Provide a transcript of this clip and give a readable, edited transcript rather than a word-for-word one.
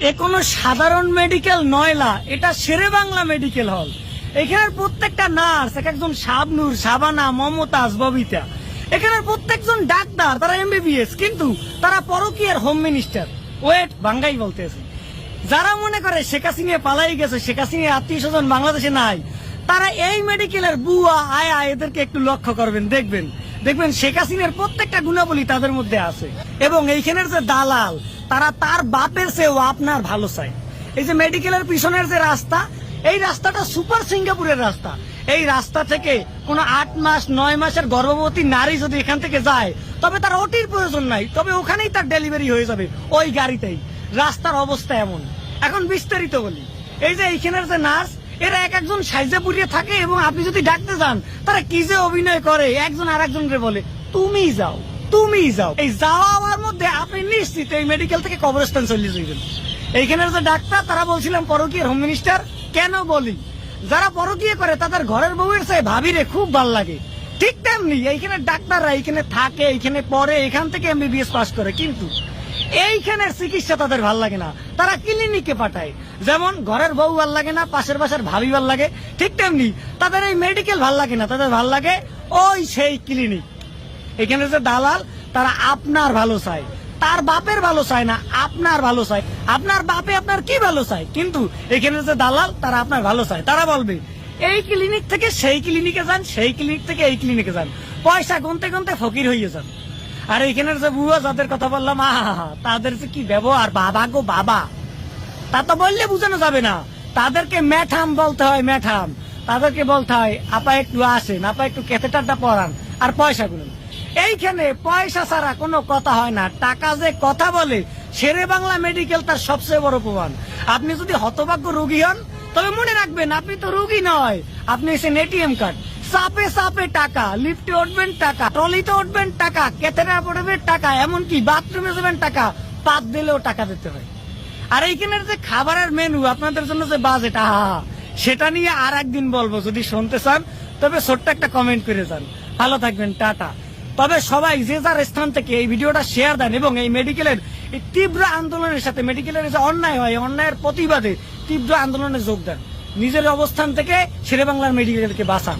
এ কোনো সাধারণ মেডিকেল নয়লা, এটা শেরে বাংলা মেডিকেল হল। এখানের প্রত্যেকটা নার্স এক একজন শাবনূর, শাবানা, মমতাজ, ববিতা। এখানের প্রত্যেকজন ডাক্তার, তারা এমবিবিএস, কিন্তু তারা পরকীয়ার হোম মিনিস্টার। ওয়েট বাঙ্গাই বলতেছে। যারা মনে করে শেখ হাসিনা পালাই গেছে, শেখ হাসিনার আত্মীয় স্বজন বাংলাদেশে নাই, তারা এই মেডিকেলের বুয়া আয়া এদেরকে একটু লক্ষ্য করবেন, দেখবেন শেখ হাসিনার প্রত্যেকটা গুণাবলী তাদের মধ্যে আছে। এবং এইখানের যে দালাল, তারা তার বাপের চেয়েও আপনার ভালো চায়। এই যে মেডিকেলের পিছনের যে রাস্তা, এই রাস্তাটা সুপার সিঙ্গাপুরের রাস্তা। এই রাস্তা থেকে কোনো 8 মাস 9 মাসের গর্ভবতী নারী যদি এখান থেকে যায়, তবে তার ওটির প্রয়োজন নাই, তবে ওখানেই তার ডেলিভারি হয়ে যাবে ওই গাড়িতেই। রাস্তার অবস্থা এমন। এখন বিস্তারিত বলি। এই যে এইখানের যে নার্স, এরা এক একজন সাইজে পুড়িয়ে থাকে, এবং আপনি যদি ডাকতে যান, তারা কি যে অভিনয় করে, একজন আর একজনকে বলে তুমি যাও, তুমি যাও। এই যাওয়ার মধ্যে আপনি নিশ্চিত এই মেডিকেল থেকে কবরস্থান চলে যাবেন। এইখানের যে ডাক্তার, তারা বলছিলাম পরকীয়ার হোম মিনিস্টার। কেন বলি? যারা পরকীয়া করে তাদের ঘরের বউয়ের চেয়ে ভাবিরে খুব ভাল লাগে। ঠিক তেমনি এইখানে ডাক্তাররা এইখানে থাকে, এইখানে পড়ে, এখান থেকে এমবিবিএস পাস করে, কিন্তু এইখানের চিকিৎসা তাদের ভাল লাগে না, তারা ক্লিনিকে পাঠায়। যেমন ঘরের বউ ভাল লাগে না, পাশের বাসার ভাবি ভাল লাগে, ঠিক তেমনি তাদের এই মেডিকেল ভাল লাগে না, তাদের ভাল লাগে ওই সেই ক্লিনিক। এখানে যে দালাল, তারা আপনার ভালো চায়, তার বাপের ভালো চায় না, আপনার ভালো চায়। আপনার বাপে আপনার কি ভালো চায়, কিন্তু এখানে যে দালাল, তারা আপনার ভালো চায়। তারা বলবে এই ক্লিনিক থেকে সেই ক্লিনিকে যান, সেই ক্লিনিক থেকে এই ক্লিনিকে যান, পয়সা গুনতে গুনতে ফকির হয়ে যান। আর এখানের যে বুয়া যাদের কথা বললাম, তাদের যে কি ব্যবহার, বাবা গো বাবা, তা তো বললে বোঝানো যাবে না। তাদেরকে ম্যাঠাম বলতে হয়, ম্যাঠাম। তাদেরকে বলতে হয় আপা একটু আসেন, আপা একটু ক্যাথেটারটা পড়ান, আর পয়সা গুনুন। এইখানে পয়সা ছাড়া কোনো কথা হয় না, টাকা যে কথা বলে, শেরে বাংলা মেডিকেল তার সবচেয়ে বড় প্রমাণ। আপনি যদি হতভাগ্য রোগী হন, তবে মনে রাখবেন আপনি তো রোগী নয়, আপনি এসেছেন এটিএম কার্ড। চাপে চাপে টাকা, লিফটে উঠবেন টাকা, ট্রলিতে উঠবেন টাকা, ক্যাথেটার পড়বেন টাকা, এমনকি বাথরুমে যাবেন টাকা, পাত দিলেও টাকা দিতে হয়। আর এইখানের যে খাবারের মেনু, আপনাদের জন্য যে বাজেট, সেটা নিয়ে আর একদিন বলবো। যদি শুনতে চান তবে ছোট্ট একটা কমেন্ট করে যান। ভালো থাকবেন, টাটা। তবে সবাই যে যার স্থান থেকে এই ভিডিওটা শেয়ার দেন, এবং এই মেডিকেলের এই তীব্র আন্দোলনের সাথে, মেডিকেলের যে অন্যায় হয়, অন্যায়ের প্রতিবাদে তীব্র আন্দোলনে যোগ দেন। নিজের অবস্থান থেকে শেরে বাংলার মেডিকেলকে বাঁচান।